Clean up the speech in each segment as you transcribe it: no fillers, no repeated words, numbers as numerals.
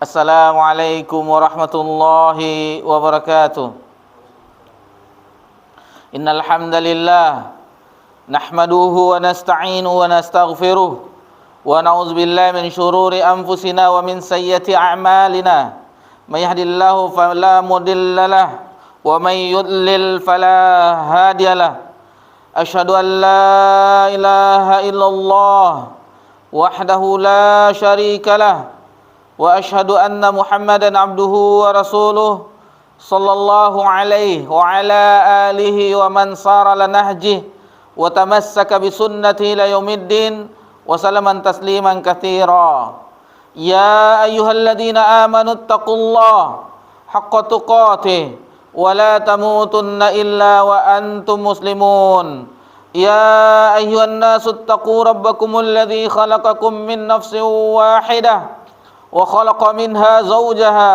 Assalamualaikum warahmatullahi wabarakatuh. Innal hamdalillah nahmaduhu wa nasta'inuhu wa nastaghfiruh wa na'udzu billahi min shururi anfusina wa min sayyiati a'malina. May yahdihillahu fala mudhillalah wa may yudlil fala hadiyalah. Asyhadu an la ilaha illallah wahdahu la syarikalah wa asyhadu anna Muhammadan abduhu wa rasuluh sallallahu alaihi wa ala alihi wa man sara ala nahjih wa tamassaka bi sunnati ila yaumiddin wa salaman tasliman katsira. Ya ayyuhalladzina amanu taqullaha haqqa tuqatih wa la tamutunna illa wa antum muslimun. Ya ayyuhan nasu taqu rabbakumul ladzi khalaqakum min nafsin wahidah wa khalaqa minha zawjaha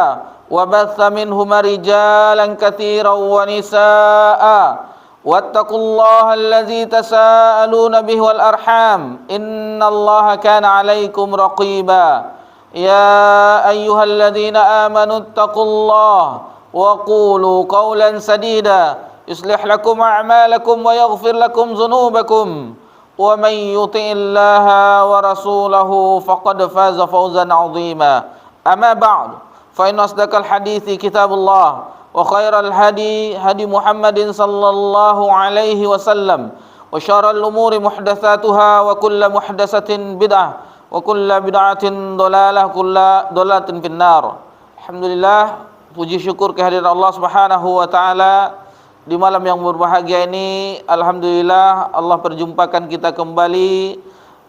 wa batha minhuma rijalan katsiran wa nisaa'a wattaqullaha allazi tasaaluna bihi wal arham innallaha kana 'alaikum raqiba. Ya ayyuhalladzina amanu taqullaha wa qulu qawlan sadida yuslih lakum a'malakum wa yaghfir lakum dhunubakum wa may yuti'illaha wa rasulahu faqad faza fawzan 'azima. Amma ba'd, fa inna asdaqal hadithi kitabullah wa khairal hadi hadi Muhammadin sallallahu alaihi wasallam wa syarral umuri muhdatsatuha wa kullu muhdatsatin bid'ah wa kullu bid'atin dhalalah kullu dhalalatin finnar. Alhamdulillah, puji syukur kehadirat Allah Subhanahu wa taala. Di malam yang berbahagia ini, alhamdulillah Allah perjumpakan kita kembali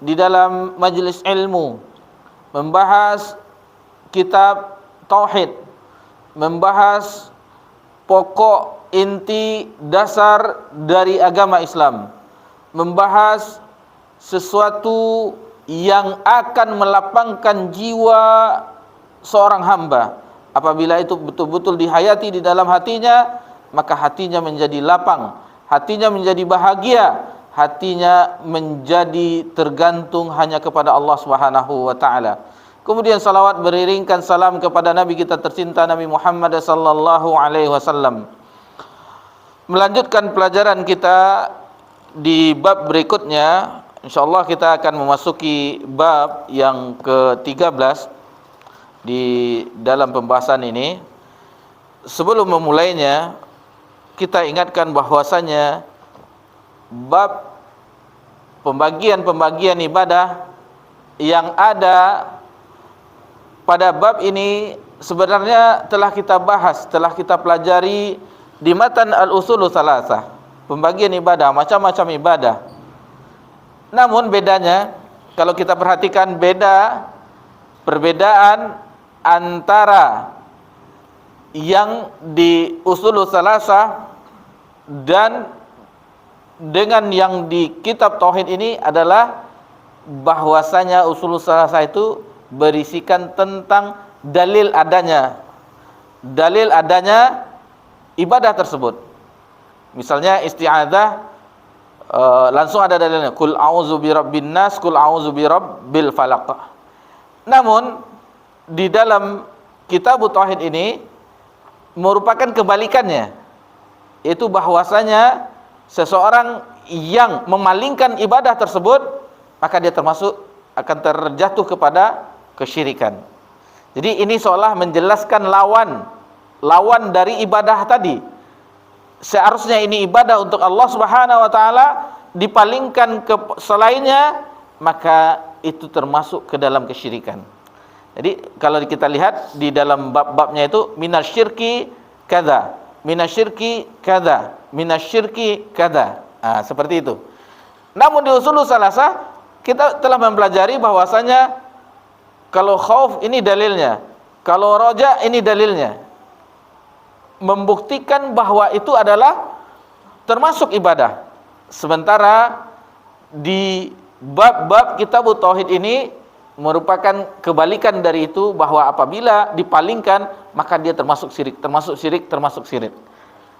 di dalam majelis ilmu, membahas kitab tauhid, membahas pokok inti dasar dari agama Islam, membahas sesuatu yang akan melapangkan jiwa seorang hamba. Apabila itu betul-betul dihayati di dalam hatinya, maka hatinya menjadi lapang, hatinya menjadi bahagia, hatinya menjadi tergantung hanya kepada Allah Subhanahu wa taala. Kemudian salawat beriringkan salam kepada Nabi kita tercinta Nabi Muhammad sallallahu alaihi wasallam. Melanjutkan pelajaran kita di bab berikutnya, insyaallah kita akan memasuki bab yang ke-13 di dalam pembahasan ini. Sebelum memulainya, kita ingatkan bahwasanya bab pembagian-pembagian ibadah yang ada pada bab ini sebenarnya telah kita bahas, telah kita pelajari di matan al-usulul salasah. Pembagian ibadah, macam-macam ibadah. Namun bedanya, kalau kita perhatikan perbedaan antara yang di usulul salasah dan dengan yang di kitab tauhid ini adalah bahwasanya usulul salasah itu berisikan tentang dalil adanya ibadah tersebut. Misalnya isti'adzah, langsung ada dalilnya, qul a'udzu birabbin nas, qul a'udzu birabbil falaq. Namun di dalam kitab tauhid ini merupakan kebalikannya, yaitu bahwasanya seseorang yang memalingkan ibadah tersebut, maka dia termasuk akan terjatuh kepada kesyirikan. Jadi ini seolah menjelaskan lawan dari ibadah tadi. Seharusnya ini ibadah untuk Allah Subhanahu wa taala, dipalingkan ke selainnya, maka itu termasuk ke dalam kesyirikan. Jadi kalau kita lihat di dalam bab-babnya itu minasyirki kadza, minasyirki kadza, minasyirki kadza. Seperti itu. Namun di usulul salasah kita telah mempelajari bahwasanya kalau khauf ini dalilnya, kalau roja ini dalilnya, membuktikan bahwa itu adalah termasuk ibadah. Sementara di bab-bab kitab tauhid ini merupakan kebalikan dari itu, bahwa apabila dipalingkan maka dia termasuk syirik.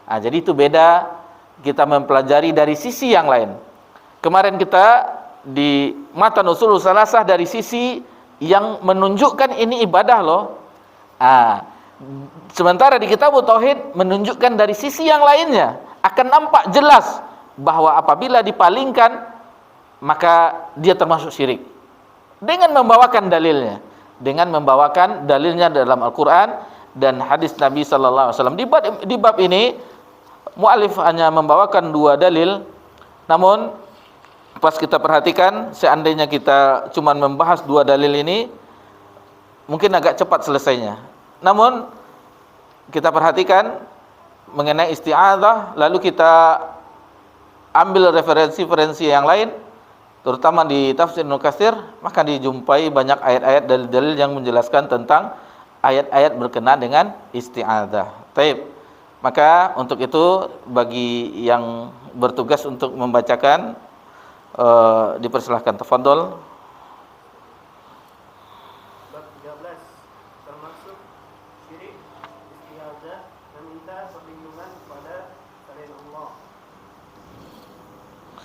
Jadi itu beda, kita mempelajari dari sisi yang lain. Kemarin kita di matan usulul salasah dari sisi yang menunjukkan ini ibadah loh, Ah, sementara di kitab tauhid menunjukkan dari sisi yang lainnya, akan nampak jelas bahwa apabila dipalingkan maka dia termasuk syirik. Dengan membawakan dalilnya dalam Al-Qur'an dan hadis Nabi sallallahu alaihi wasallam. Di bab ini muallif hanya membawakan 2 dalil, namun pas kita perhatikan, seandainya kita cuma membahas 2 dalil ini mungkin agak cepat selesainya. Namun kita perhatikan mengenai isti'adzah, lalu kita ambil referensi-referensi yang lain, terutama di tafsir Ibnu Katsir, maka dijumpai banyak ayat-ayat dalil-dalil yang menjelaskan tentang ayat-ayat berkenaan dengan isti'adzah. Taib. Maka untuk itu bagi yang bertugas untuk membacakan, dipersilahkan. Tafadhol. Bab 13 termasuk syirik isti'adzah, meminta perlindungan kepada selain Allah.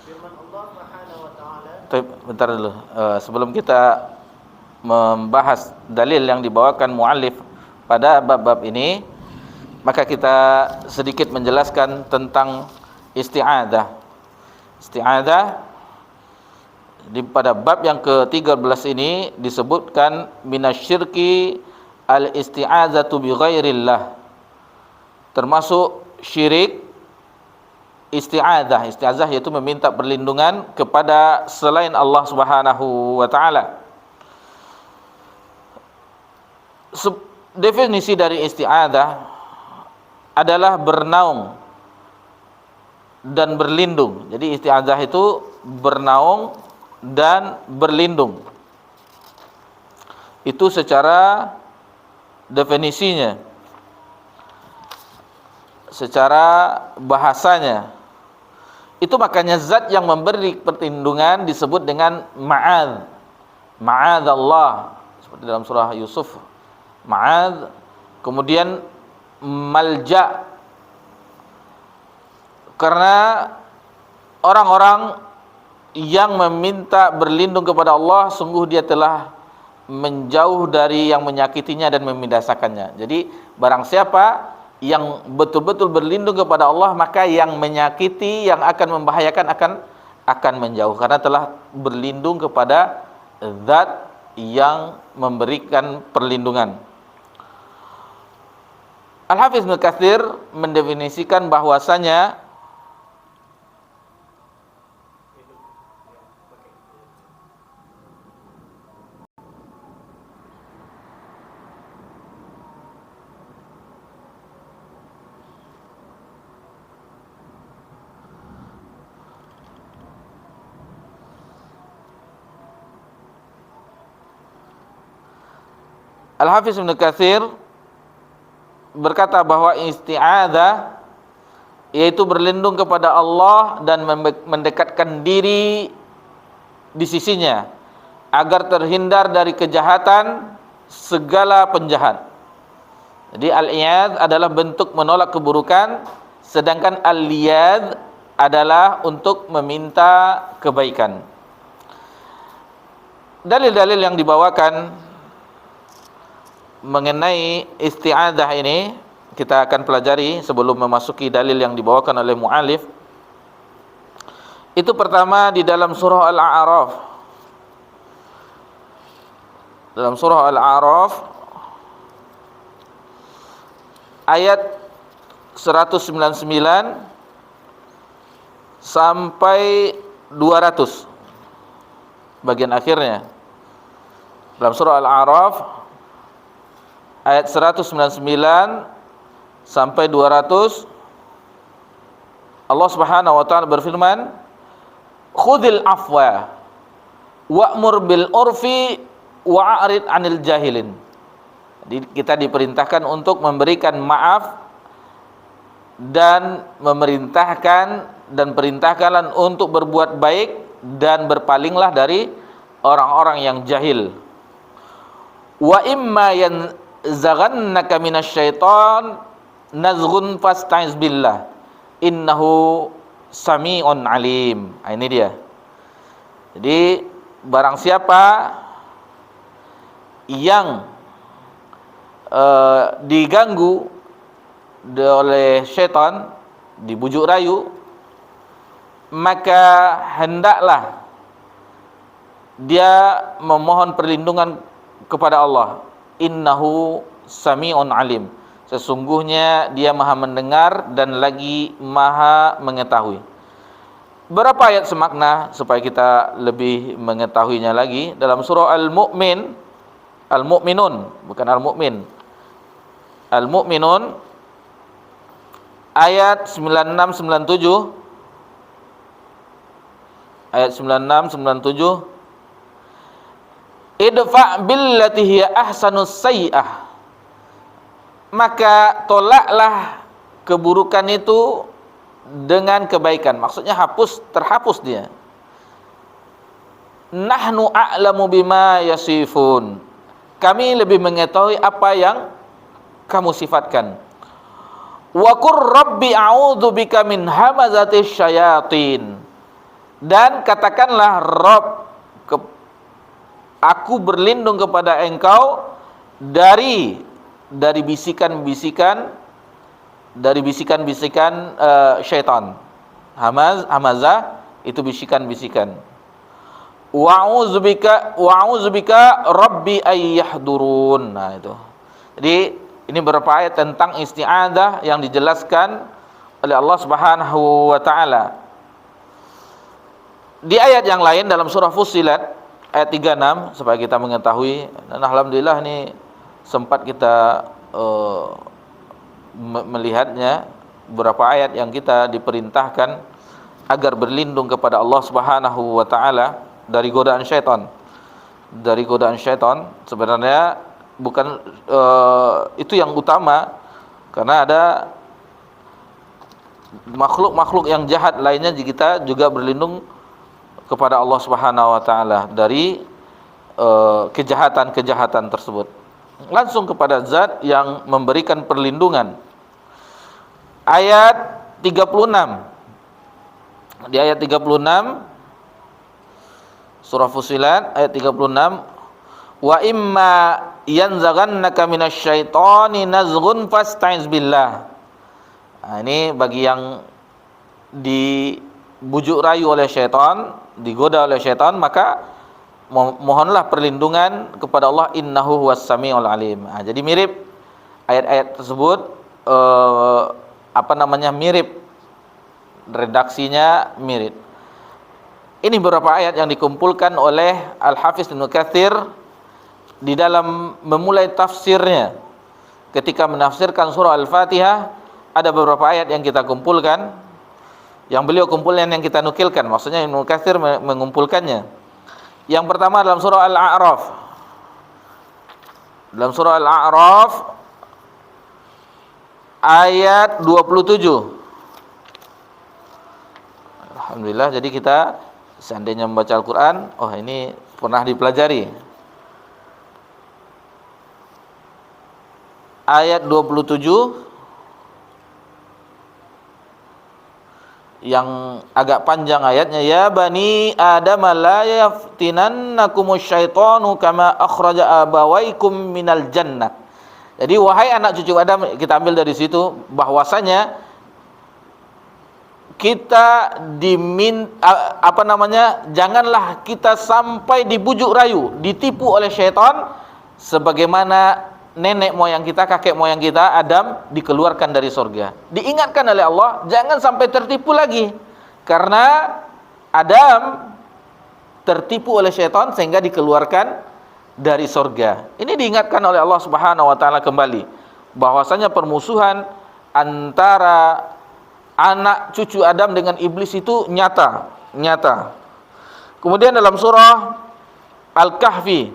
Firman Allah Subhanahu wa taala. Bentar dulu. Sebelum kita membahas dalil yang dibawakan muallif pada bab-bab ini, maka kita sedikit menjelaskan tentang isti'adzah. Isti'adzah pada bab yang ke-13 ini disebutkan minasyirki al-isti'adzatu bi ghairillah. Termasuk syirik isti'adzah. Isti'adzah yaitu meminta perlindungan kepada selain Allah Subhanahu wa taala. Definisi dari isti'adzah adalah bernaung dan berlindung. Jadi isti'adzah itu bernaung dan berlindung. Itu secara definisinya, secara bahasanya. Itu makanya zat yang memberi perlindungan disebut dengan ma'adz. Ma'adzallah, seperti dalam surah Yusuf, ma'adz. Kemudian malja, karena orang-orang yang meminta berlindung kepada Allah, sungguh dia telah menjauh dari yang menyakitinya dan membinasakannya. Jadi barang siapa yang betul-betul berlindung kepada Allah, maka yang menyakiti, yang akan membahayakan akan menjauh, karena telah berlindung kepada zat yang memberikan perlindungan. Al-Hafiz Ibnu Katsir mendefinisikan bahwasanya Al-Hafiz Ibnu Katsir berkata bahwa isti'adzah yaitu berlindung kepada Allah dan mendekatkan diri di sisinya agar terhindar dari kejahatan segala penjahat. Jadi al-i'adz adalah bentuk menolak keburukan, sedangkan al-liyadz adalah untuk meminta kebaikan. Dalil-dalil yang dibawakan mengenai isti'adzah ini kita akan pelajari sebelum memasuki dalil yang dibawakan oleh mu'alif. Itu pertama di dalam surah Al-A'raf. Dalam surah Al-A'raf ayat 199 sampai 200 bagian akhirnya. Dalam surah Al-A'raf ayat 199 sampai 200, Allah Subhanahu wa taala berfirman, "Khudhil afwa wa'mur bil urfi wa'rid 'anil jahilin." Jadi kita diperintahkan untuk memberikan maaf dan perintahkanlah untuk berbuat baik dan berpalinglah dari orang-orang yang jahil. Wa imma yanzaghannaka minasyaiton nazghun fasta'iz billah innahu sami'un alim. Ini dia. Jadi barang siapa yang diganggu oleh syaitan, dibujuk rayu, maka hendaklah dia memohon perlindungan kepada Allah. Innahu sami'un alim. Sesungguhnya dia maha mendengar dan lagi maha mengetahui. Berapa ayat semakna supaya kita lebih mengetahuinya lagi. Dalam surah Al-Mu'minun, bukan Al-Mu'min, Al-Mu'minun ayat 96-97. Ayat 96-97. Idfa' billati hiya ahsanus sayyi'ah. Maka tolaklah keburukan itu dengan kebaikan. Maksudnya terhapus dia. Nahnu a'lamu bima yasifun. Kami lebih mengetahui apa yang kamu sifatkan. Wa qur rabbi a'udzu bika min hamazatis syayatin. Dan katakanlah, Rabb, aku berlindung kepada engkau dari bisikan-bisikan syaitan. Hamazah itu bisikan-bisikan. Wa'udzubika rabbi ayyahdurun. Nah itu. Jadi ini beberapa ayat tentang isti'adzah yang dijelaskan oleh Allah Subhanahu wa taala. Di ayat yang lain dalam surah Fussilat ayat 36 supaya kita mengetahui, dan alhamdulillah ini sempat kita melihatnya, beberapa ayat yang kita diperintahkan agar berlindung kepada Allah Subhanahu wa taala dari godaan syaitan. Dari godaan syaitan sebenarnya bukan itu yang utama, karena ada makhluk-makhluk yang jahat lainnya kita juga berlindung kepada Allah Subhanahu wa taala dari kejahatan-kejahatan tersebut. Langsung kepada zat yang memberikan perlindungan. Ayat 36. Di ayat 36 surah Fussilat ayat 36, wa imma yanzaghannaka minasyaitani nazghun fasta'iz billah. Nah, ini bagi yang dibujuk rayu oleh syaitan, digoda oleh syaitan, maka mohonlah perlindungan kepada Allah, innahu huwas samiul alim. Nah, jadi mirip ayat-ayat tersebut, mirip, redaksinya mirip. Ini beberapa ayat yang dikumpulkan oleh Al-Hafiz Ibnu Katsir di dalam memulai tafsirnya. Ketika menafsirkan surah Al-Fatihah, ada beberapa ayat yang kita kumpulkan, yang beliau kumpulkan, yang kita nukilkan. Maksudnya Ibnu Katsir mengumpulkannya. Yang pertama dalam surah Al-A'raf. Dalam surah Al-A'raf ayat 27. Alhamdulillah, jadi kita seandainya membaca Al-Quran, ini pernah dipelajari. Ayat 27 yang agak panjang ayatnya, ya bani adam la yaftinannakumus syaitanu kama akhraja abawaikum minal jannah. Jadi wahai anak cucu Adam, kita ambil dari situ bahwasanya kita janganlah kita sampai dibujuk rayu, ditipu oleh syaitan sebagaimana nenek moyang kita, kakek moyang kita Adam dikeluarkan dari surga. Diingatkan oleh Allah jangan sampai tertipu lagi, karena Adam tertipu oleh syaitan sehingga dikeluarkan dari surga. Ini diingatkan oleh Allah Subhanahu wa taala kembali bahwasanya permusuhan antara anak cucu Adam dengan iblis itu nyata. Kemudian dalam surah Al-Kahfi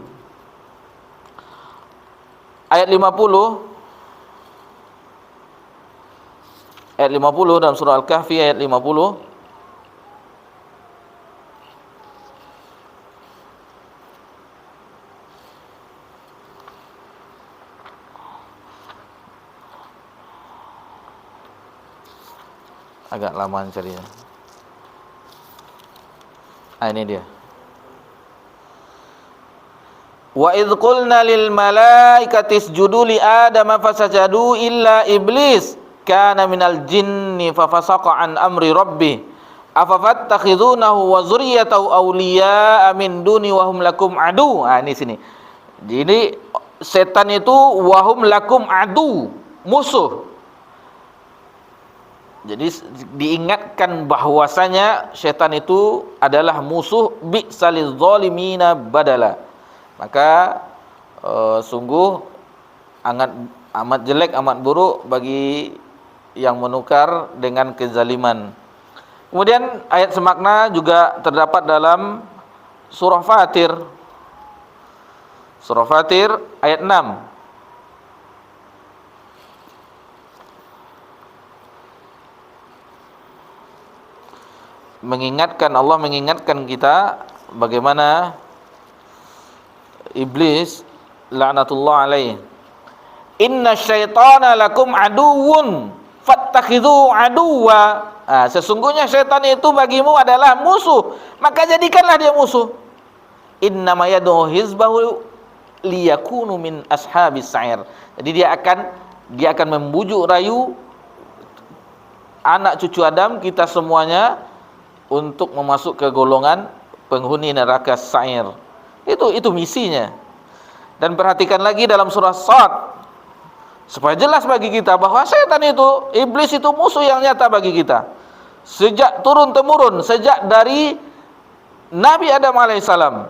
ayat 50 dalam surah Al-Kahfi ayat 50, agak lama carinya. Ini dia. Wa idh qulna lil malaikati isjudu li adama fasajadu illa iblis kana minal jinni fafasaqa an amri rabbih afafattakhidunahu wa dzurriyyatahu awliya'a min duni wa hum lakum adu. Nah, ini sini. Jadi setan itu wahum lakum adu, musuh. Jadi diingatkan bahwasanya setan itu adalah musuh, bi'saliz zalimina badala. Maka sungguh amat jelek, amat buruk bagi yang menukar dengan kezaliman. Kemudian ayat semakna juga terdapat dalam surah Fatir. Surah Fatir ayat 6. Allah mengingatkan kita bagaimana iblis laknatullah alaih. Inna syaitana lakum aduwwun fattakhidhu aduwa. Sesungguhnya syaitan itu bagimu adalah musuh, maka jadikanlah dia musuh. Innama yad'u hizbahu liyakunu min ashabis sa'ir. Jadi dia akan membujuk rayu anak cucu Adam, kita semuanya, untuk memasuk ke golongan penghuni neraka sa'ir. Itu misinya. Dan perhatikan lagi dalam surah Shad, supaya jelas bagi kita bahwa setan itu, iblis itu musuh yang nyata bagi kita. Sejak turun-temurun, sejak dari Nabi Adam alaihissalam,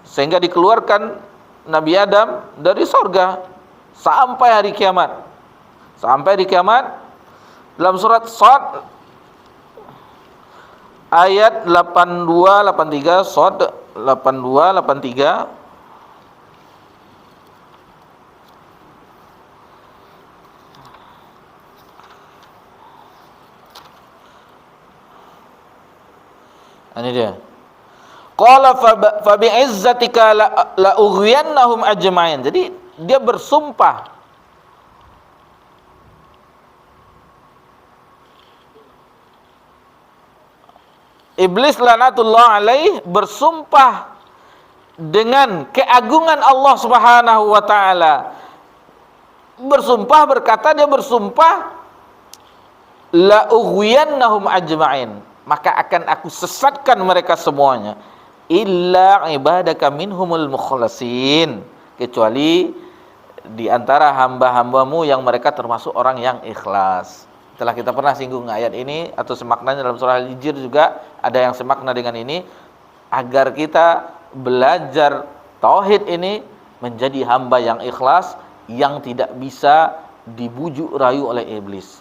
sehingga dikeluarkan Nabi Adam dari surga sampai hari kiamat. Sampai di kiamat, dalam surat Shad ayat 82 83, Shad 82 83. Ini dia. Qala fa bi'izzatika la ughwiyannahum ajma'in. Jadi dia bersumpah, iblis laknatullah alaih bersumpah dengan keagungan Allah Subhanahu wa taala. Bersumpah, berkata dia bersumpah, la ughwiyannahum ajma'in, maka akan aku sesatkan mereka semuanya, illa ibadaka minhumul mukhlasin, kecuali di antara hamba-hambamu yang mereka termasuk orang yang ikhlas. Telah kita pernah singgung ayat ini atau semaknanya dalam surah Al-Hijr juga ada yang semakna dengan ini, agar kita belajar tauhid ini menjadi hamba yang ikhlas, yang tidak bisa dibujuk rayu oleh iblis.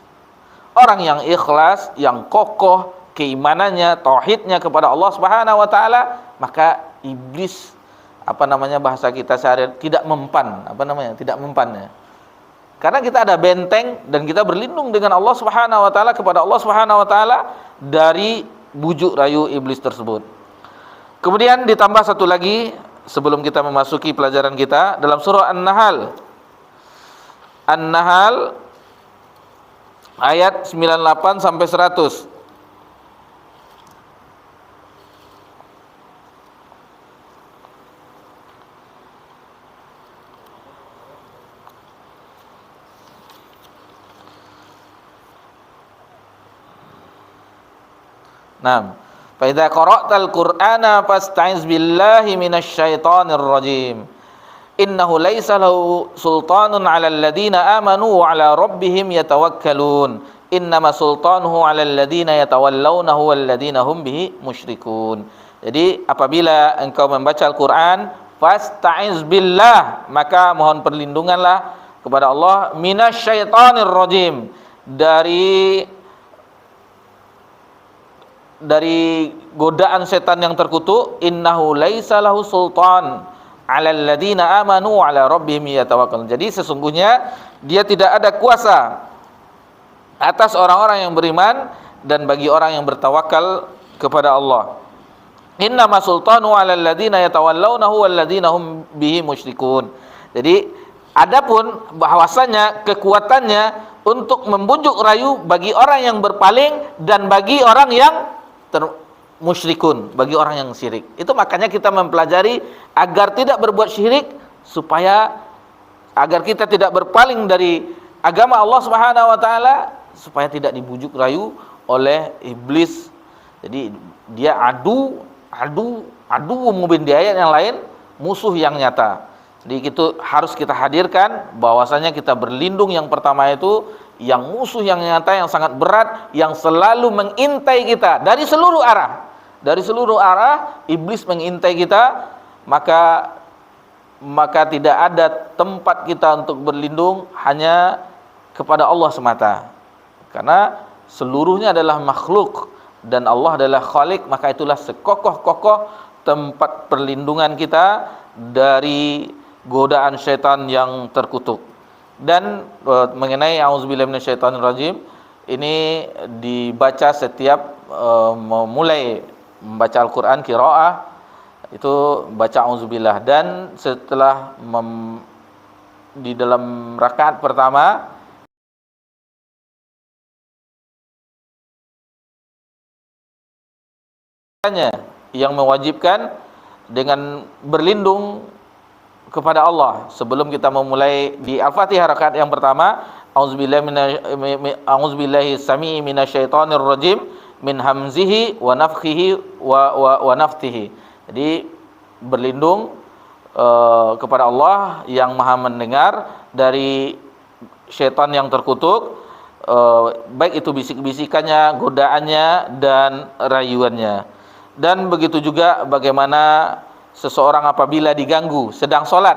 Orang yang ikhlas, yang kokoh keimanannya, tauhidnya kepada Allah Subhanahu wa taala, maka iblis, bahasa kita sehari tidak mempan, tidak mempannya. Karena kita ada benteng dan kita berlindung dengan Allah Subhanahu wa taala, kepada Allah Subhanahu wa taala dari bujuk rayu iblis tersebut. Kemudian ditambah satu lagi sebelum kita memasuki pelajaran kita, dalam surah An-Nahl. An-Nahl ayat 98 sampai 100. Naam. Fa idza qara'tal Qur'ana fasta'iz billahi minasy syaithanir rajim. Innahu laisa lahu sultanun 'alal ladzina amanu wa 'ala rabbihim yatawakkalun. Innama sultanuhu 'alal ladzina yatawallawnahu wal ladzina hum bihi musyrikun. Jadi apabila engkau membaca Al-Qur'an, fasta'iz billah, maka mohon perlindunganlah kepada Allah, minasy syaithanir rajim, dari godaan setan yang terkutuk. Innahu laisa lahu sultan 'alal ladzina amanu 'ala rabbihim yatawakkalun. Jadi sesungguhnya dia tidak ada kuasa atas orang-orang yang beriman dan bagi orang yang bertawakal kepada Allah. Innama sultanu 'alal ladzina yatawallawnahu wal ladzina hum bihi musyrikun. Jadi adapun bahwasanya kekuatannya untuk membujuk rayu bagi orang yang berpaling dan bagi orang yang musyrikun, bagi orang yang syirik. Itu makanya kita mempelajari agar tidak berbuat syirik, supaya agar kita tidak berpaling dari agama Allah Subhanahu wa taala, supaya tidak dibujuk rayu oleh iblis. Jadi dia adu mubin, di ayat yang lain musuh yang nyata. Jadi itu harus kita hadirkan bahwasanya kita berlindung, yang pertama itu yang musuh yang nyata, yang sangat berat, yang selalu mengintai kita dari seluruh arah. Dari seluruh arah iblis mengintai kita, maka tidak ada tempat kita untuk berlindung hanya kepada Allah semata. Karena seluruhnya adalah makhluk dan Allah adalah Khalik, maka itulah sekokoh-kokoh tempat perlindungan kita dari godaan syaitan yang terkutuk. Dan mengenai auzubillahi minasyaitonirrajim, ini dibaca setiap memulai membaca Al-Quran, qiraah, itu baca auzubillah. Dan setelah di dalam rakaat pertama yang mewajibkan dengan berlindung kepada Allah sebelum kita memulai di Al-Fatihah rakaat yang pertama, auzubillahi sami'i minasyaitonir rajim min hamzihi wa nafthihi wa nafthihi. Jadi berlindung kepada Allah yang Maha mendengar dari syaitan yang terkutuk, baik itu bisik-bisikannya, godaannya, dan rayuannya. Dan begitu juga bagaimana seseorang apabila diganggu sedang sholat,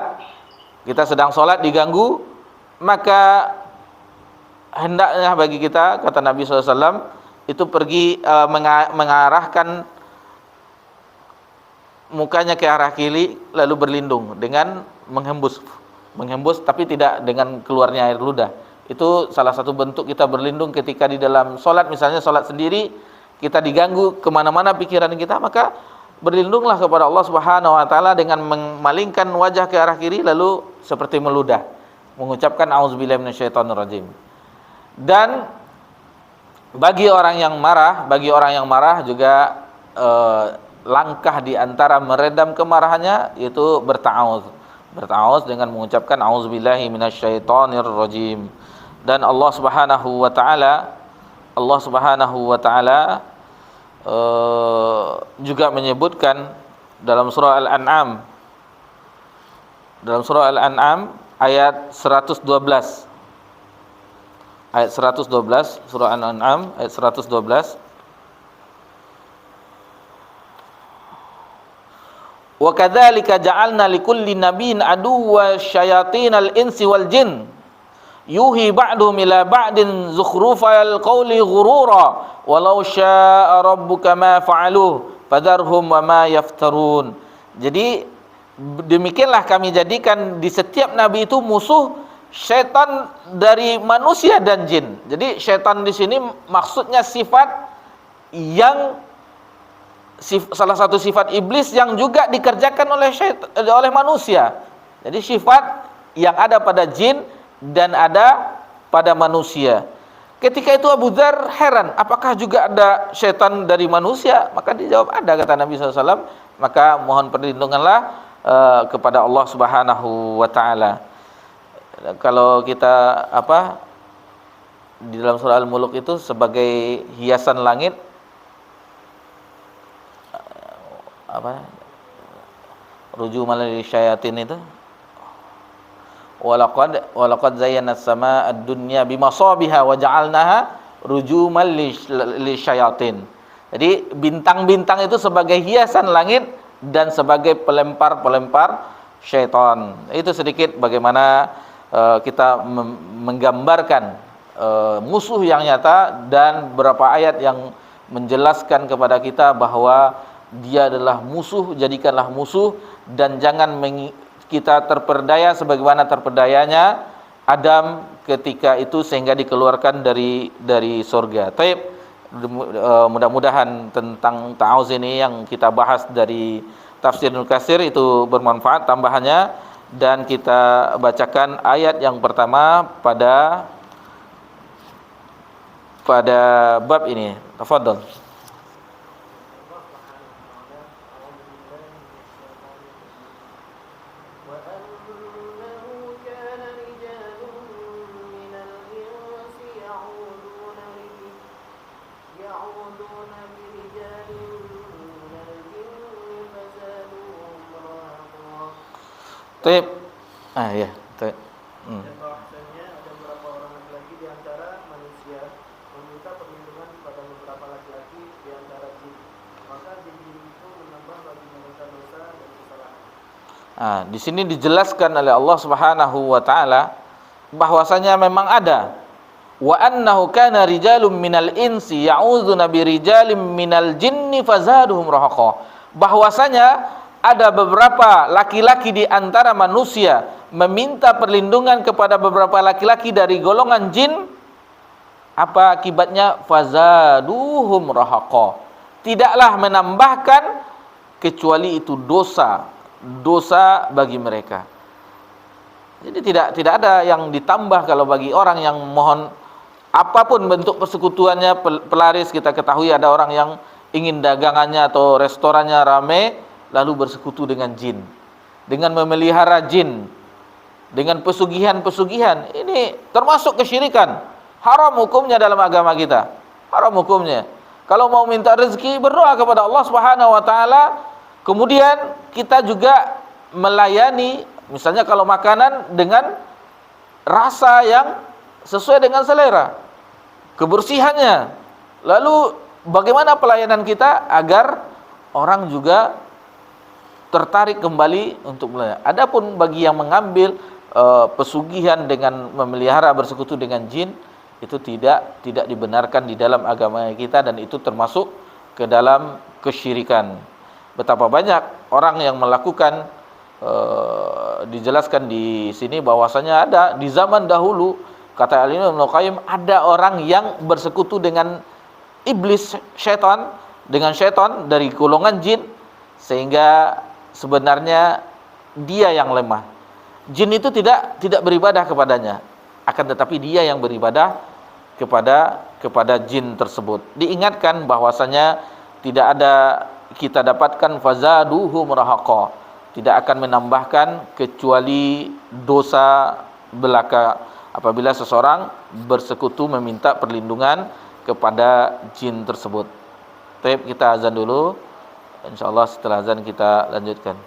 kita sedang sholat diganggu, maka hendaknya bagi kita, kata Nabi SAW, itu pergi mengarahkan mukanya ke arah kiri, lalu berlindung dengan menghembus, tapi tidak dengan keluarnya air ludah. Itu salah satu bentuk kita berlindung ketika di dalam sholat. Misalnya sholat sendiri, kita diganggu kemana-mana pikiran kita, maka berlindunglah kepada Allah Subhanahu wa taala dengan memalingkan wajah ke arah kiri, lalu seperti meludah, mengucapkan auzubillahi minasyaitonirrajim. Dan bagi orang yang marah juga langkah di antara meredam kemarahannya yaitu berta'awuz dengan mengucapkan auzubillahi minasyaitonirrajim. Dan Allah Subhanahu wa taala juga menyebutkan dalam surah Al-An'am ayat 112, surah Al-An'am ayat 112, wa kadzalika ja'alna likulli nabiyyin aduwwa syayatinal insi wal jin yuhi ba'duhum ila ba'din zukhrufal qawli ghurura walau syaa rabbuka ma fa'aluhu fadharhum wa ma yaftarun. Jadi demikianlah kami jadikan di setiap nabi itu musuh syaitan dari manusia dan jin. Jadi syaitan di sini maksudnya sifat yang salah satu sifat iblis yang juga dikerjakan oleh manusia. Jadi sifat yang ada pada jin dan ada pada manusia. Ketika itu Abu Dzar heran, apakah juga ada syaitan dari manusia? Maka dijawab ada, kata Nabi SAW. Maka mohon perlindunganlah kepada Allah Subhanahu wa taala. Kalau kita di dalam surah Al-Mulk itu sebagai hiasan langit, rujuman lisyayatin itu, walaqad zayyana as-samaa ad-dunya bimasabiha wa ja'alnaha rujuman lisyayatin. Jadi bintang-bintang itu sebagai hiasan langit dan sebagai pelempar-pelempar syaitan. Itu sedikit bagaimana kita menggambarkan musuh yang nyata, dan beberapa ayat yang menjelaskan kepada kita bahwa dia adalah musuh. Jadikanlah musuh dan jangan kita terperdaya sebagaimana terperdayanya Adam ketika itu sehingga dikeluarkan dari surga. Taib, mudah-mudahan tentang ta'awuz ini yang kita bahas dari tafsir Ibnu Katsir itu bermanfaat tambahannya. Dan kita bacakan ayat yang pertama pada bab ini. Tafadhol. Allah Taib. Ya, taib. Dan bahwasanya ada beberapa orang laki-laki di antara manusia meminta perlindungan kepada beberapa laki-laki di antara jin. Maka jin-jin itu menambah bagi mereka dosa dan kesalahan. Di sini dijelaskan oleh Allah Subhanahu wa taala bahwasanya memang ada wa annahu kana rijalun minal insi ya'udzuna birijalin minal jinni fazaduhum rahaqa. Bahwasanya ada beberapa laki-laki di antara manusia meminta perlindungan kepada beberapa laki-laki dari golongan jin. Apa akibatnya? Fazaduhum rahaqa. Tidaklah menambahkan kecuali itu dosa bagi mereka. Jadi tidak ada yang ditambah kalau bagi orang yang mohon apapun bentuk persekutuannya pelaris. Kita ketahui ada orang yang ingin dagangannya atau restorannya rame lalu bersekutu dengan jin, dengan memelihara jin, dengan pesugihan-pesugihan. Ini termasuk kesyirikan. Haram hukumnya dalam agama kita. Haram hukumnya. Kalau mau minta rezeki, berdoa kepada Allah Subhanahu wa taala. Kemudian kita juga melayani, misalnya kalau makanan dengan rasa yang sesuai dengan selera, kebersihannya. Lalu bagaimana pelayanan kita agar orang juga tertarik kembali untuk melayani. Adapun bagi yang mengambil pesugihan dengan memelihara bersekutu dengan jin, itu tidak dibenarkan di dalam agama kita, dan itu termasuk ke dalam kesyirikan. Betapa banyak orang yang melakukan, dijelaskan di sini bahwasanya ada di zaman dahulu, kata Al-Imam Ibnu Qayyim, ada orang yang bersekutu dengan iblis, syaitan, dengan syaitan dari golongan jin, sehingga sebenarnya dia yang lemah. Jin itu tidak beribadah kepadanya, akan tetapi dia yang beribadah kepada jin tersebut. Diingatkan bahwasanya tidak ada kita dapatkan fazaduhum rahaqa, tidak akan menambahkan kecuali dosa belaka apabila seseorang bersekutu meminta perlindungan kepada jin tersebut. Baik, kita azan dulu. Insyaallah setelah azan kita lanjutkan.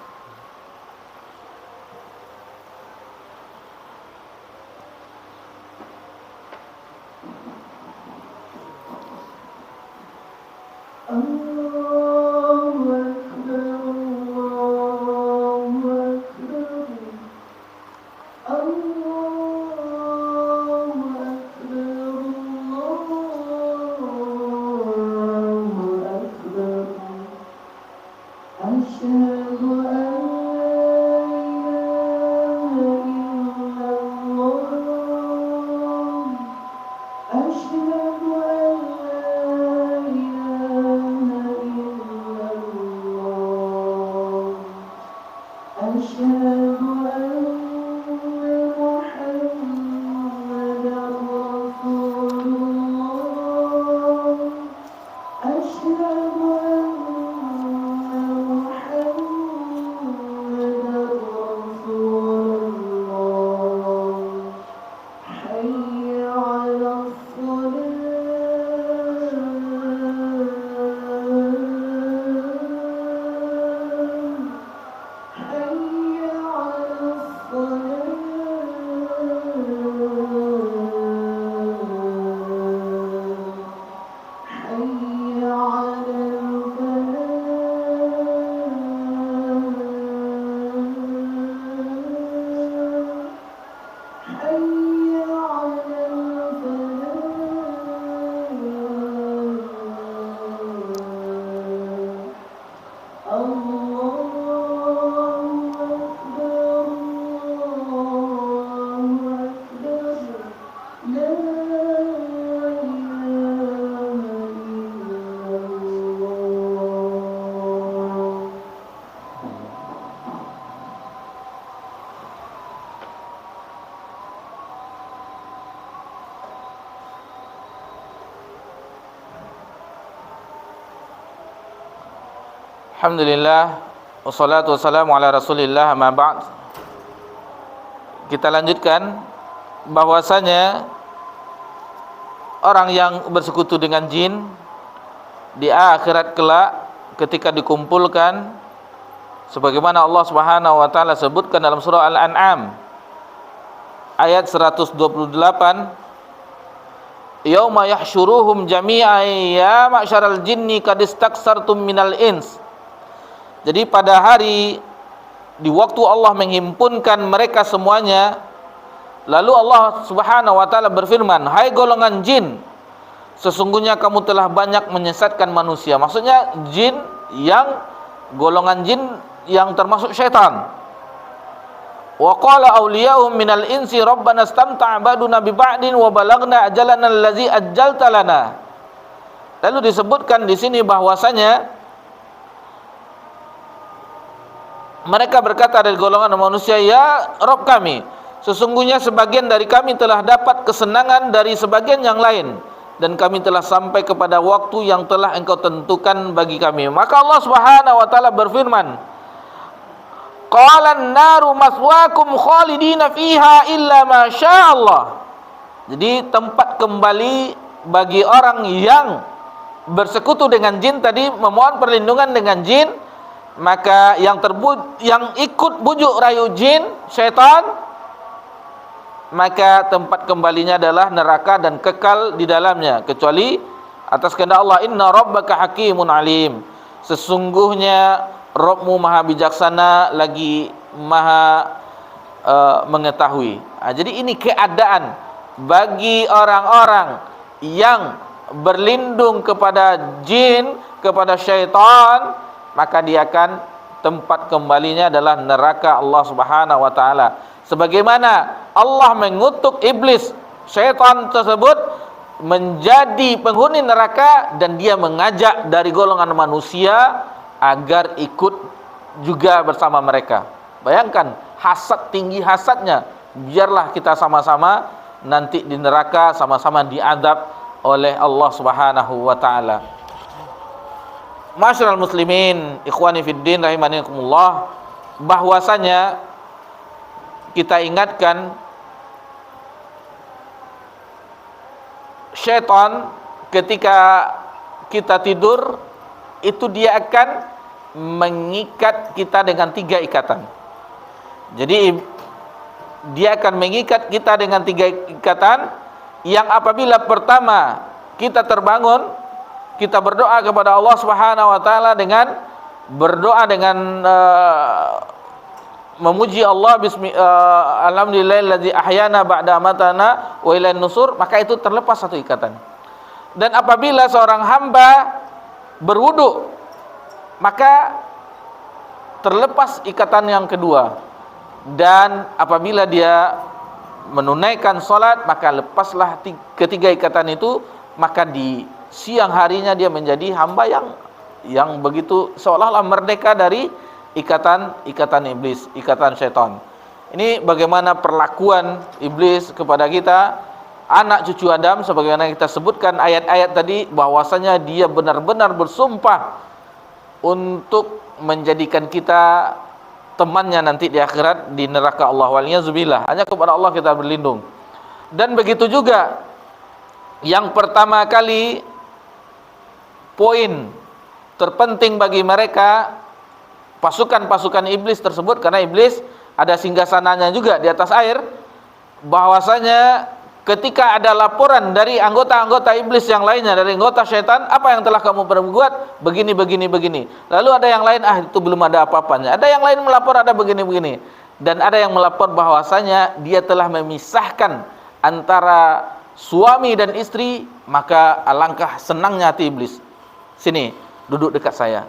Alhamdulillah, wassalatu wassalamu ala Rasulillah, amma ba'd. Kita lanjutkan bahwasanya orang yang bersekutu dengan jin di akhirat kelak ketika dikumpulkan sebagaimana Allah Subhanahu wa taala sebutkan dalam surah Al-An'am ayat 128, yauma yahsyuruhum jami'an ya ma'syaral jinni qad istaksartum minal ins. Jadi pada hari di waktu Allah menghimpunkan mereka semuanya, lalu Allah Subhanahu wa taala berfirman, hai golongan jin, sesungguhnya kamu telah banyak menyesatkan manusia. Maksudnya jin yang golongan jin yang termasuk syaitan. Wa qala awliya'uhum minal insi rabbana istamta'a ba'duna bi ba'din wa balagna ajalana allazi ajjalta lana. Lalu disebutkan di sini bahwasanya mereka berkata dari golongan manusia, ya Rabb kami, sesungguhnya sebagian dari kami telah dapat kesenangan dari sebagian yang lain, dan kami telah sampai kepada waktu yang telah engkau tentukan bagi kami. Maka Allah Subhanahu wa taala berfirman, qala an-naru maswaakum khalidina fiha illa ma sya'allah. Jadi tempat kembali bagi orang yang bersekutu dengan jin tadi, memohon perlindungan dengan jin, maka yang ikut bujuk rayu jin, syaitan, maka tempat kembalinya adalah neraka dan kekal di dalamnya, kecuali atas kehendak Allah. Inna rabbaka hakimun alim. Sesungguhnya Rabbmu maha bijaksana lagi maha mengetahui. Jadi ini keadaan bagi orang-orang yang berlindung kepada jin, kepada syaitan, maka dia akan tempat kembalinya adalah neraka Allah Subhanahu wa taala. Sebagaimana Allah mengutuk iblis, syaitan tersebut menjadi penghuni neraka, dan dia mengajak dari golongan manusia agar ikut juga bersama mereka. Bayangkan hasad, tinggi hasadnya, biarlah kita sama-sama nanti di neraka, sama-sama diadab oleh Allah Subhanahu wa taala. Masyarul muslimin, ikhwani fiddin rahimanikumullah, bahwasanya kita ingatkan syaitan ketika kita tidur itu dia akan mengikat kita dengan 3 ikatan. Jadi dia akan mengikat kita dengan 3 ikatan, yang apabila pertama kita terbangun, kita berdoa kepada Allah Subhanahu wa taala dengan berdoa dengan memuji Allah, alhamdulillahillazi ahyana ba'da amatana wa ilaihin nusur, maka itu terlepas 1 ikatan. Dan apabila seorang hamba berwudu, maka terlepas ikatan yang kedua. Dan apabila dia menunaikan salat, maka lepaslah ketiga ikatan itu, maka di siang harinya dia menjadi hamba yang begitu seolah-olah merdeka dari ikatan iblis, ikatan syaitan. Ini bagaimana perlakuan iblis kepada kita, anak cucu Adam, sebagaimana kita sebutkan ayat-ayat tadi, bahwasanya dia benar-benar bersumpah untuk menjadikan kita temannya nanti di akhirat di neraka Allah, waliyadzubillah. Hanya kepada Allah kita berlindung. Dan begitu juga yang pertama kali, poin terpenting bagi mereka, pasukan-pasukan iblis tersebut, karena iblis ada singgasananya juga di atas air, bahwasanya ketika ada laporan dari anggota-anggota iblis yang lainnya, dari anggota syaitan, apa yang telah kamu perbuat, begini. Lalu ada yang lain, itu belum ada apa-apanya. Ada yang lain melapor, ada begini. Dan ada yang melapor bahwasanya dia telah memisahkan antara suami dan istri, maka alangkah senangnya hati iblis. Sini, duduk dekat saya.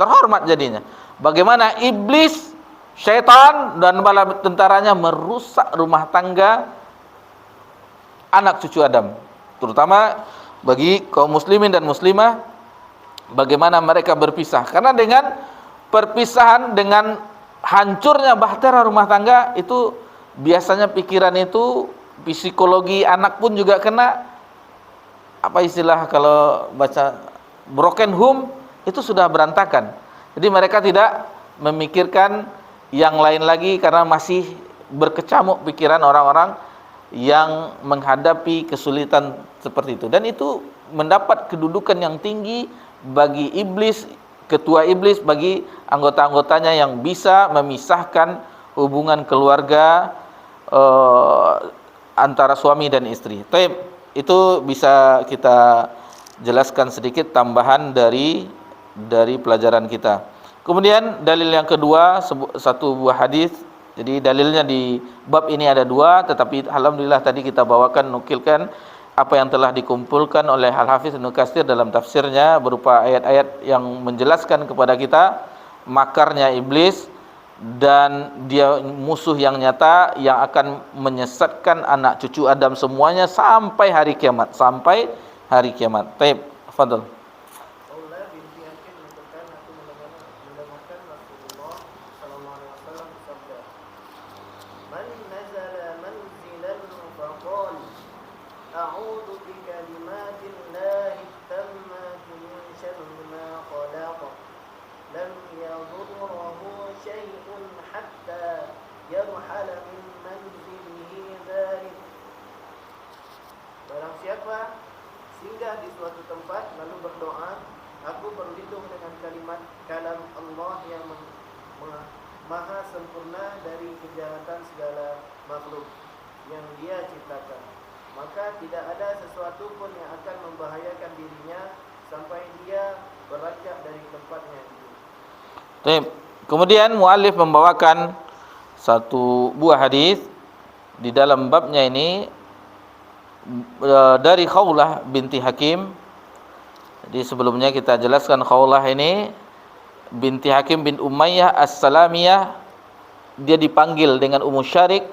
Terhormat jadinya. Bagaimana iblis, syaitan dan bala tentaranya merusak rumah tangga anak cucu Adam, terutama bagi kaum muslimin dan muslimah, bagaimana mereka berpisah. Karena dengan perpisahan, dengan hancurnya bahtera rumah tangga, itu biasanya pikiran itu, psikologi anak pun juga kena, apa istilah kalau baca, broken home, itu sudah berantakan. Jadi mereka tidak memikirkan yang lain lagi, karena masih berkecamuk pikiran orang-orang yang menghadapi kesulitan seperti itu. Dan itu mendapat kedudukan yang tinggi bagi iblis ketua iblis bagi anggota-anggotanya yang bisa memisahkan hubungan keluarga antara suami dan istri. Taib, itu bisa kita jelaskan sedikit tambahan dari pelajaran kita. Kemudian dalil yang kedua, satu buah hadis. Jadi dalilnya di bab ini ada dua, tetapi alhamdulillah tadi kita bawakan, nukilkan apa yang telah dikumpulkan oleh Al-Hafiz Ibnu Katsir dalam tafsirnya berupa ayat-ayat yang menjelaskan kepada kita makarnya iblis dan dia musuh yang nyata yang akan menyesatkan anak cucu Adam semuanya sampai hari kiamat, sampai hari kiamat. Taib, fadhil. Maula binti Hakim menuturkan, aku mendengarkan Rasulullah sallallahu alaihi wasallam bersabda, "Man nazala manzilan faqal a'udzu bi kalimatillahi tammati min syarri ma khalaq lam yadurruhu syai'un hatta yarhala min manzilihi dzalik." Barang siapa singgah di suatu tempat lalu berdoa, aku berlindung dengan kalimat kalam Allah yang maha sempurna dari kejahatan segala makhluk yang dia ciptakan, maka tidak ada sesuatu pun yang akan membahayakan dirinya sampai dia beranjak dari tempatnya itu. Baik. Kemudian muallif membawakan satu buah hadis di dalam babnya ini dari Khawlah binti Hakim. Jadi sebelumnya kita jelaskan Khawlah ini binti Hakim bin Umayyah As-Salamiyah, dia dipanggil dengan Ummu Syarik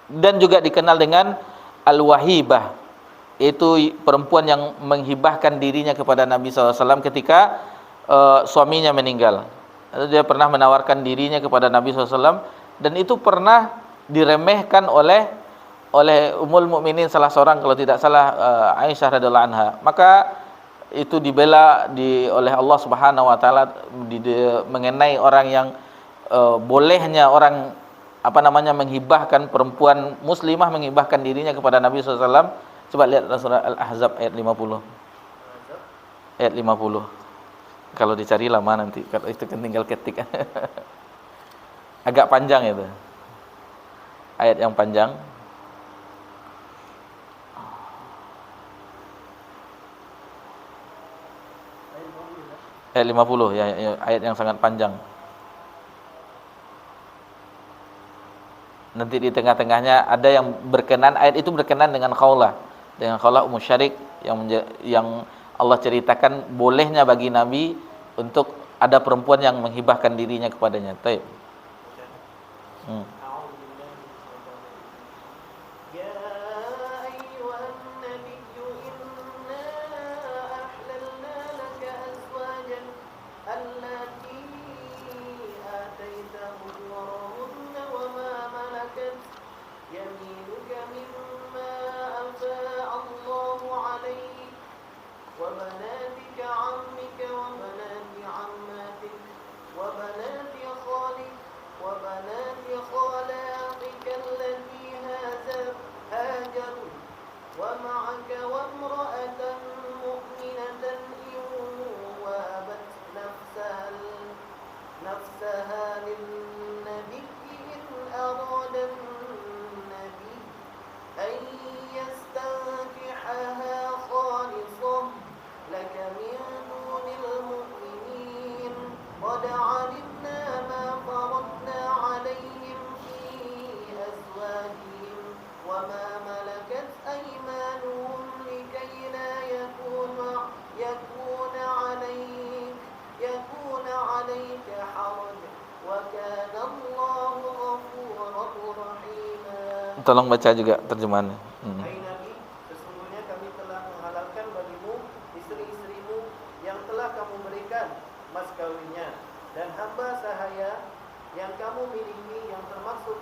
dan juga dikenal dengan Al-Wahibah. Itu perempuan yang menghibahkan dirinya kepada Nabi SAW ketika suaminya meninggal. Dia pernah menawarkan dirinya kepada Nabi SAW dan itu pernah diremehkan oleh Ummul Mukminin salah seorang, kalau tidak salah Aisyah radhiyallahu anha. Maka itu dibela oleh Allah Subhanahu wa taala mengenai orang yang bolehnya orang menghibahkan, perempuan muslimah menghibahkan dirinya kepada Nabi SAW. Coba lihat surah Al-Ahzab ayat 50. Ayat 50. Kalau dicari lama nanti, kalau itu kan tinggal ketik. Agak panjang itu. Ayat yang panjang. Ayat 50 ya, ayat yang sangat panjang. Nanti di tengah-tengahnya ada yang berkenan, ayat itu berkenan dengan Khawlah, Ummu Syarik yang Allah ceritakan bolehnya bagi Nabi untuk ada perempuan yang menghibahkan dirinya kepadanya. Baik. وبناتك عمك وبنات عماتك وبنات خالك وبنات خالاتك التي هاجروا ومعك وامرأة مؤمنة إن وهبت نفسها للنبي إن أراد النبي أن يستنكحها خالصة لك من دون المؤمنين قد علمنا ما فرضنا عليهم في أزواجهم وما ملكت أيمانهم لكي لا يكون عليك حرج وكان الله غفورا رحيما. Tolong baca juga terjemahannya. Hai Nabi, sesungguhnya kami telah menghalalkan bagimu istri-istrimu yang telah kamu berikan mas kawinnya dan hamba sahaya yang kamu miliki, yang termasuk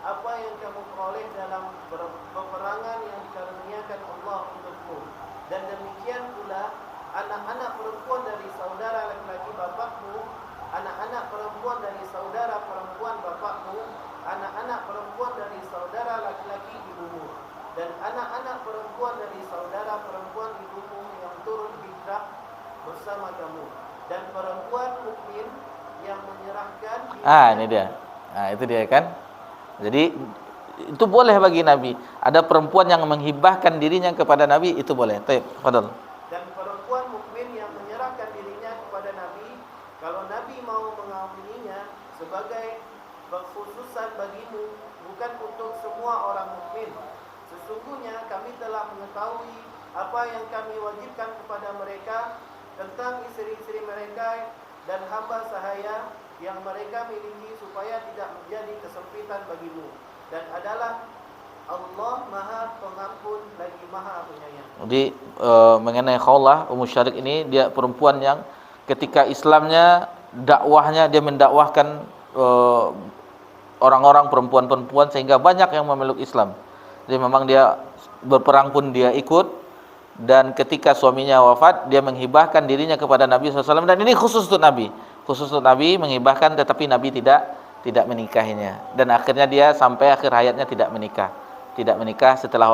apa yang kamu peroleh dalam peperangan yang dikaruniakan Allah untukmu, dan demikian pula anak-anak perempuan dari saudara laki-laki bapakmu, anak-anak perempuan dari saudara perempuan bapakmu, anak-anak perempuan dari saudara laki-laki ibumu, dan anak-anak perempuan dari saudara perempuan ibumu yang turun hijrah bersama kamu, dan perempuan mukmin yang menyerahkan Ini dia. Itu dia kan. Jadi itu boleh bagi Nabi. Ada perempuan yang menghibahkan dirinya kepada Nabi, itu boleh. Baik, fadhal. Dan perempuan mukmin yang menyerahkan dirinya kepada Nabi, kalau Nabi mau mengawininya sebagai kekhususan bagimu, bukan untuk semua orang mukmin. Sesungguhnya kami telah mengetahui apa yang kami wajibkan kepada mereka tentang istri-istri mereka dan hamba sahaya yang mereka miliki, supaya tidak menjadi kesempitan bagimu, dan adalah Allah Maha Pengampun lagi Maha Penyayang. Jadi mengenai Khawlah Ummu Syarik ini, dia perempuan yang ketika Islamnya, dakwahnya, dia mendakwahkan orang-orang perempuan-perempuan sehingga banyak yang memeluk Islam. Jadi memang dia berperang pun dia ikut, dan ketika suaminya wafat dia menghibahkan dirinya kepada Nabi SAW, dan ini khusus untuk Nabi. Khusus untuk Nabi menghibahkan, tetapi Nabi tidak menikahinya, dan akhirnya dia sampai akhir hayatnya tidak menikah setelah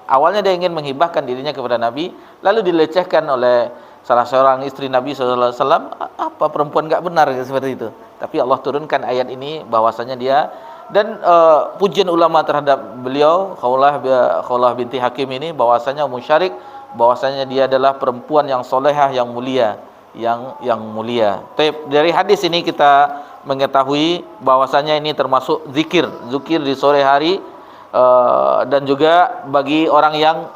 awalnya dia ingin menghibahkan dirinya kepada Nabi, lalu dilecehkan oleh salah seorang istri Nabi SAW. Apa perempuan enggak benar seperti itu? Tapi Allah turunkan ayat ini bahwasanya dia, dan pujian ulama terhadap beliau Khawlah binti Hakim ini, bahwasanya Ummu Syarik, bahwasanya dia adalah perempuan yang solehah, yang mulia, yang mulia. Dari hadis ini kita mengetahui bahwasanya ini termasuk zikir di sore hari, dan juga bagi orang yang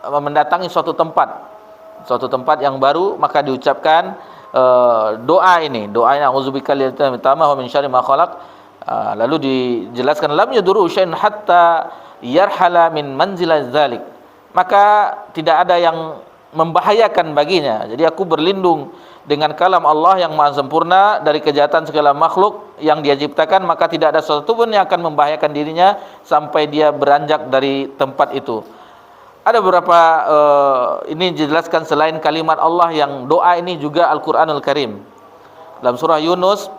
mendatangi suatu tempat yang baru, maka diucapkan doa ini, a'udzubika wa min syarri ma khalaq. Lalu dijelaskan lam yaduru syai'un hatta yarhala min manzilaz zalik, maka tidak ada yang membahayakan baginya. Jadi aku berlindung dengan kalam Allah yang maha sempurna dari kejahatan segala makhluk yang dia ciptakan, maka tidak ada sesuatu pun yang akan membahayakan dirinya sampai dia beranjak dari tempat itu. Ada beberapa ini dijelaskan selain kalimat Allah yang doa ini juga Al-Qur'anul Karim. Dalam surah Yunus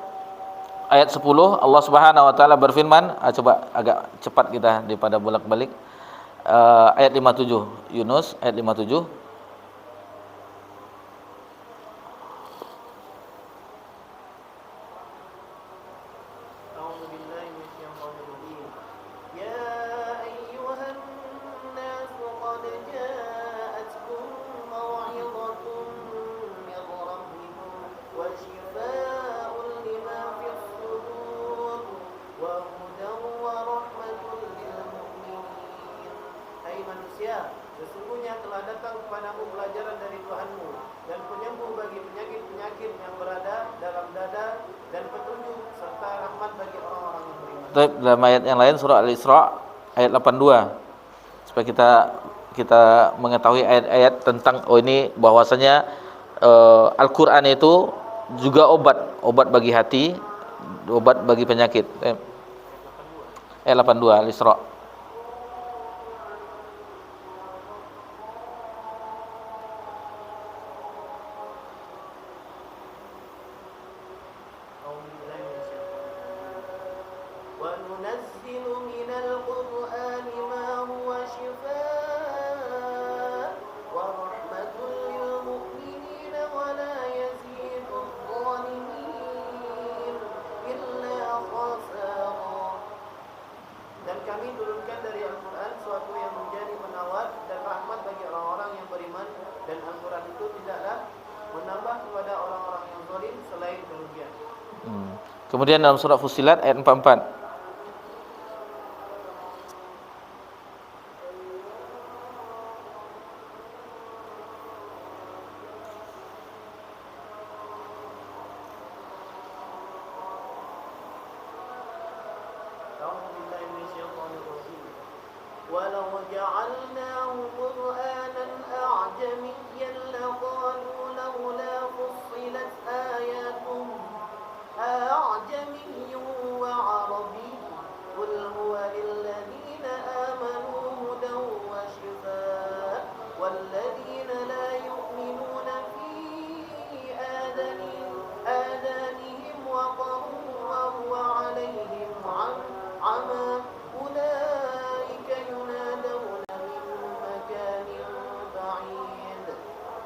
ayat 10 Allah Subhanahu wa taala berfirman, coba agak cepat kita daripada bolak-balik. Ayat 57, Yunus ayat 57. Sesungguhnya telah datang kepadamu pelajaran dari Tuhanmu dan penyembuh bagi penyakit-penyakit yang berada dalam dada, dan petunjuk serta rahmat bagi orang-orang yang beriman. Dalam ayat yang lain surah Al-Isra ayat 82, supaya kita mengetahui ayat-ayat tentang ini bahwasanya Al-Qur'an itu juga obat bagi hati, obat bagi penyakit. Ayat 82 Al-Isra. Kemudian dalam surah Fussilat ayat 44.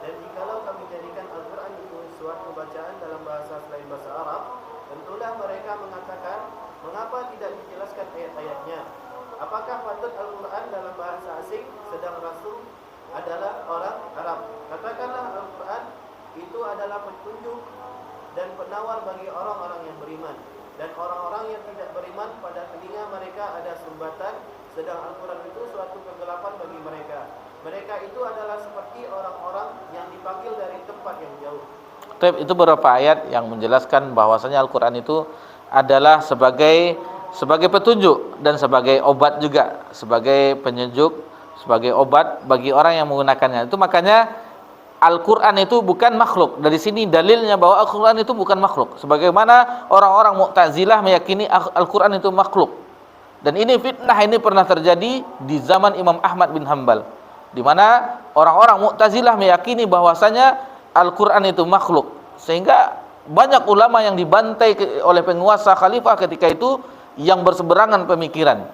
Dan jikalau kami jadikan Al-Quran Al-Quran dalam bahasa asing, sedang Rasul adalah orang Arab. Katakanlah Al-Quran itu adalah petunjuk dan penawar bagi orang-orang yang beriman. Dan orang-orang yang tidak beriman, pada telinga mereka ada sumbatan, sedang Al-Quran itu suatu kegelapan bagi mereka. Mereka itu adalah seperti orang-orang yang dipanggil dari tempat yang jauh. Itu beberapa ayat yang menjelaskan bahwasanya Al-Quran itu adalah sebagai petunjuk dan sebagai obat juga, sebagai penyejuk, sebagai obat bagi orang yang menggunakannya. Itu makanya Al-Quran itu bukan makhluk. Dari sini dalilnya bahwa Al-Quran itu bukan makhluk. Sebagaimana orang-orang Mu'tazilah meyakini Al-Quran itu makhluk. Dan ini fitnah ini pernah terjadi di zaman Imam Ahmad bin Hanbal, di mana orang-orang Mu'tazilah meyakini bahwasanya Al-Quran itu makhluk. Sehingga banyak ulama yang dibantai oleh penguasa khalifah ketika itu yang berseberangan pemikiran.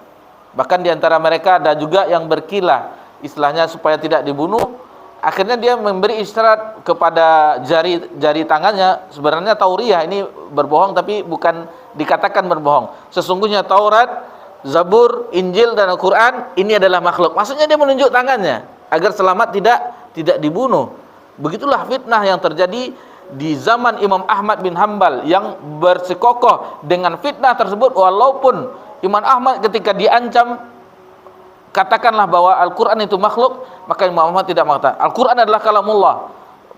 Bahkan di antara mereka ada juga yang berkilah, istilahnya supaya tidak dibunuh. Akhirnya dia memberi isyarat kepada jari tangannya. Sebenarnya Tauriyah ini berbohong, tapi bukan dikatakan berbohong. Sesungguhnya Taurat, Zabur, Injil dan Al-Quran ini adalah makhluk. Maksudnya dia menunjuk tangannya agar selamat tidak dibunuh. Begitulah fitnah yang terjadi di zaman Imam Ahmad bin Hanbal yang bersikokoh dengan fitnah tersebut. Walaupun Imam Ahmad ketika diancam, katakanlah bahwa Al-Quran itu makhluk, maka Imam Ahmad tidak mengatakan Al-Quran adalah kalamullah,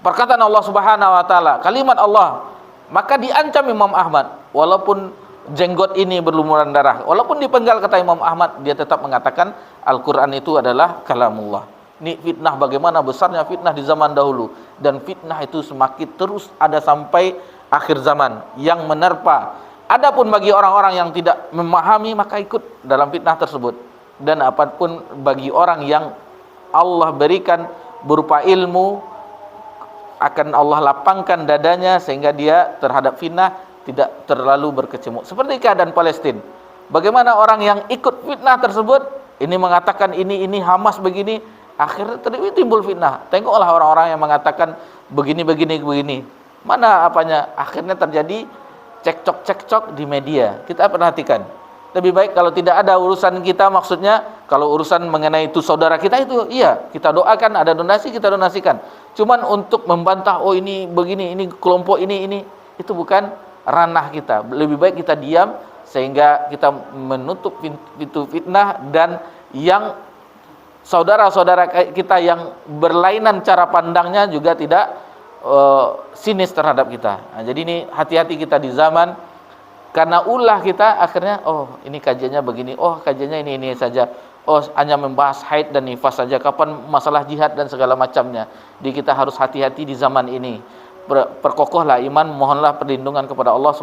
perkataan Allah Subhanahu wa taala, kalimat Allah. Maka diancam Imam Ahmad, walaupun jenggot ini berlumuran darah, walaupun dipenggal, kata Imam Ahmad, dia tetap mengatakan Al-Quran itu adalah kalamullah. Ini fitnah, bagaimana besarnya fitnah di zaman dahulu, dan fitnah itu semakin terus ada sampai akhir zaman yang menerpa. Adapun bagi orang-orang yang tidak memahami, maka ikut dalam fitnah tersebut. Dan apapun bagi orang yang Allah berikan berupa ilmu, akan Allah lapangkan dadanya sehingga dia terhadap fitnah tidak terlalu berkecamuk. Seperti keadaan Palestina. Bagaimana orang yang ikut fitnah tersebut, ini mengatakan ini Hamas begini, akhirnya timbul fitnah. Tengoklah orang-orang yang mengatakan begini. Mana apanya? Akhirnya terjadi cekcok di media. Kita perhatikan. Lebih baik kalau tidak ada urusan kita, maksudnya kalau urusan mengenai itu saudara kita, itu iya, kita doakan, ada donasi kita donasikan. Cuman untuk membantah, oh ini begini, ini kelompok ini, itu bukan ranah kita. Lebih baik kita diam sehingga kita menutup pintu fitnah, dan yang saudara-saudara kita yang berlainan cara pandangnya juga tidak sinis terhadap kita. Nah, jadi ini hati-hati kita di zaman. Karena ulah kita akhirnya, oh ini kajiannya begini, oh kajiannya ini saja, oh hanya membahas haid dan nifas saja, kapan masalah jihad dan segala macamnya. Jadi kita harus hati-hati di zaman ini. Perkokohlah iman, mohonlah perlindungan kepada Allah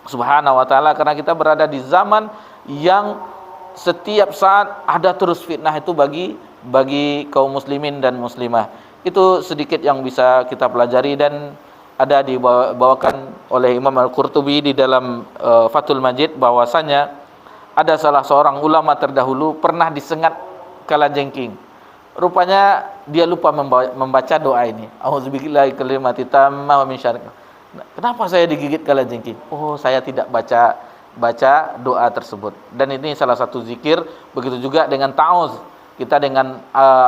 Subhanahu wa taala, karena kita berada di zaman yang setiap saat ada terus fitnah itu bagi kaum muslimin dan muslimah. Itu sedikit yang bisa kita pelajari, dan ada dibawakan oleh Imam Al-Qurtubi di dalam Fathul Majid bahwasanya ada salah seorang ulama terdahulu pernah disengat kalajengking. Rupanya dia lupa membaca doa ini. Auzubillahi kalimati tammah wa min syarri. Kenapa saya digigit kalajengking? Oh, saya tidak baca doa tersebut. Dan ini salah satu zikir. Begitu juga dengan ta'awuz. Kita dengan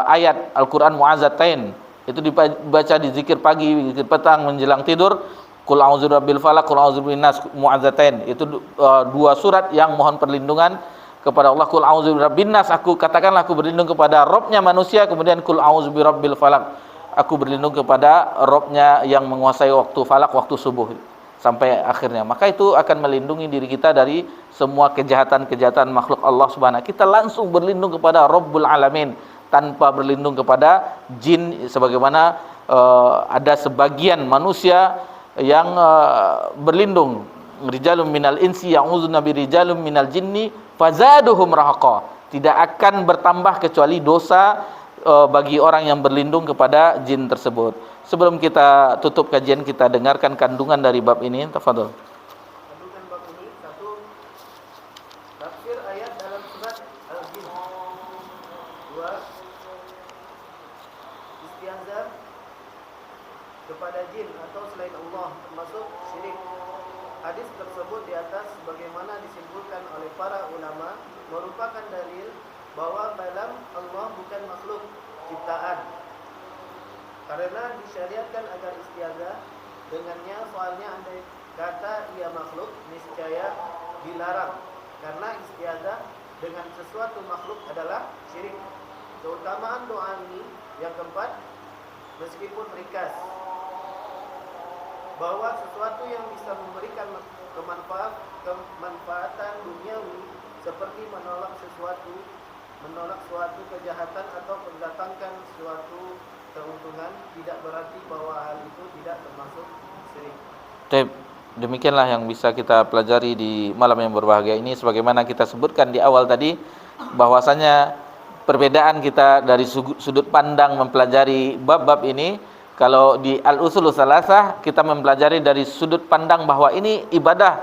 ayat Al-Qur'an mu'azzatain, itu dibaca di zikir pagi, zikir petang, menjelang tidur. Qul a'udzu birabbil falaq, qul a'udzu birabbin nas, mu'azzatain. Itu dua surat yang mohon perlindungan kepada Allah. Qul a'udzu birabbin nas, katakanlah aku berlindung kepada Rabbnya manusia. Kemudian qul a'udzu birabbil falaq, aku berlindung kepada Rabbnya yang menguasai waktu falak, waktu subuh, sampai akhirnya. Maka itu akan melindungi diri kita dari semua kejahatan-kejahatan makhluk Allah Subhanahu. Kita langsung berlindung kepada Rabbul Alamin, tanpa berlindung kepada jin, sebagaimana ada sebagian manusia yang berlindung, rijalum minal insi ya'udzuna birijalum minal jinni fazaduhum rahaqa. Tidak akan bertambah kecuali dosa bagi orang yang berlindung kepada jin tersebut. Sebelum kita tutup kajian, kita dengarkan kandungan dari bab ini. Tafadhol. Kandungan bab ini: 1. Tafsir ayat dalam surat Al-Jin. 2. Isti'adzah kepada jin atau selain Allah, termasuk syirik. Hadis tersebut di atas sebagaimana disimpulkan oleh para ulama merupakan dalil bahwa ciptaan. Karena disyariatkan agar istiazah dengannya, soalnya andai kata ia makhluk niscaya dilarang. Karena istiazah dengan sesuatu makhluk adalah syirik. Keutamaan doa ini yang keempat, meskipun ringkas, bahwa sesuatu yang bisa memberikan kemanfaatan duniawi seperti menolak suatu kejahatan atau mendatangkan suatu keuntungan, tidak berarti bahwa hal itu tidak termasuk syirik. Demikianlah yang bisa kita pelajari di malam yang berbahagia ini. Sebagaimana kita sebutkan di awal tadi, bahwasanya perbedaan kita dari sudut pandang mempelajari bab-bab ini. Kalau di Al-Usul Salasah kita mempelajari dari sudut pandang bahwa ini ibadah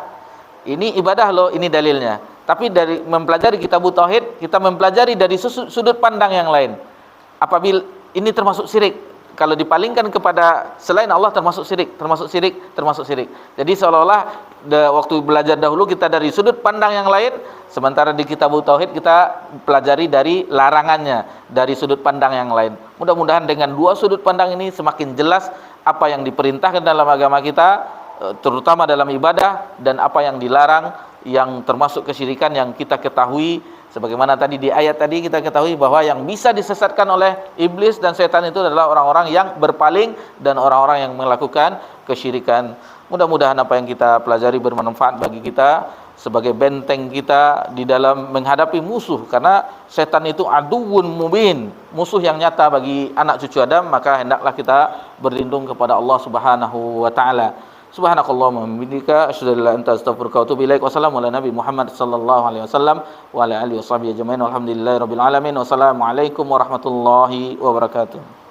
loh, ini dalilnya. Tapi dari mempelajari kitab tauhid, kita mempelajari dari sudut pandang yang lain. Apabila ini termasuk syirik, kalau dipalingkan kepada selain Allah termasuk syirik. Jadi seolah-olah waktu belajar dahulu kita dari sudut pandang yang lain, sementara di kitab tauhid kita pelajari dari larangannya, dari sudut pandang yang lain. Mudah-mudahan dengan dua sudut pandang ini semakin jelas apa yang diperintahkan dalam agama kita, terutama dalam ibadah, dan apa yang dilarang, yang termasuk kesyirikan yang kita ketahui. Sebagaimana tadi di ayat tadi kita ketahui bahwa yang bisa disesatkan oleh iblis dan setan itu adalah orang-orang yang berpaling dan orang-orang yang melakukan kesyirikan. Mudah-mudahan apa yang kita pelajari bermanfaat bagi kita sebagai benteng kita di dalam menghadapi musuh, karena setan itu aduwwun mubin, musuh yang nyata bagi anak cucu Adam. Maka hendaklah kita berlindung kepada Allah Subhanahu wa taala. Subhanakallahumma wa bihamdika asyhadu an la ilaha illa anta astaghfiruka wa atubu ilaik. Wassalamu ala nabi Muhammad sallallahu alaihi wasallam wa ala alihi washabihi ajmain. Walhamdulillahirabbil alamin. Wassalamu alaikum warahmatullahi wabarakatuh.